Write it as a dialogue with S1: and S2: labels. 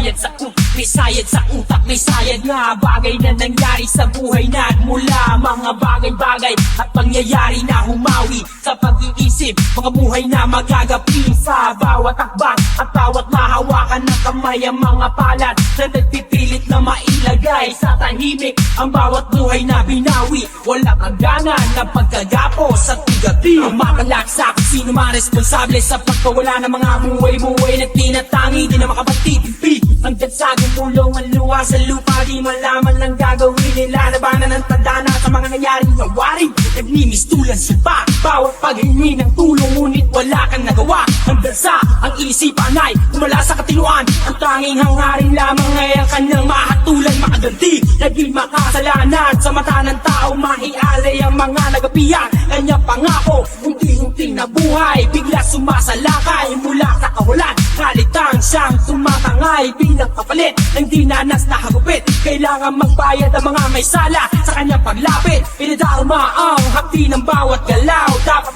S1: bayad sa may sayad sa utak, may sayad nga bagay na nangyari sa buhay nagmula mga bagay-bagay at pangyayari na humawi sa pag-iisip, mga buhay na magagapi sa bawat akbang at bawat mahawakan ng kamay ang mga palat na nagpipilit na mailagay sa tahimik ang bawat buhay na binawi. Walang hangganan na pagkagapos at bigati ang makalaksa kung sino man responsable sa pagkawala ng mga buhay-buhay na tinatangi di na makapagtitimpi. Hanggang sa gumulong ang luha sa lupa, di malaman lang gagawin nila. Labanan ng tadhana sa mga nangyaring nawaring nagnimistulan sila. Bawat paghingi ng tulong ngunit wala kang nagawa. Hanggang sa ang isipan ay kumala sa katinuan. Ang tanging hangarin lamang ay ang kanyang mahatulan makaganti. Naging makasalanan sa mata ng tao, maialay ang mga nagapian. Kanyang pangako, unti-unting nabuhay, bigla sumasalakay mula sa kawalan. Kalitang siyang tumatangay bilang kapalit ng dinanas na hagupit. Kailangan magbayad ang mga may sala sa kanyang paglapit. Pinadarma ang hapdi ng bawat galaw. Dapat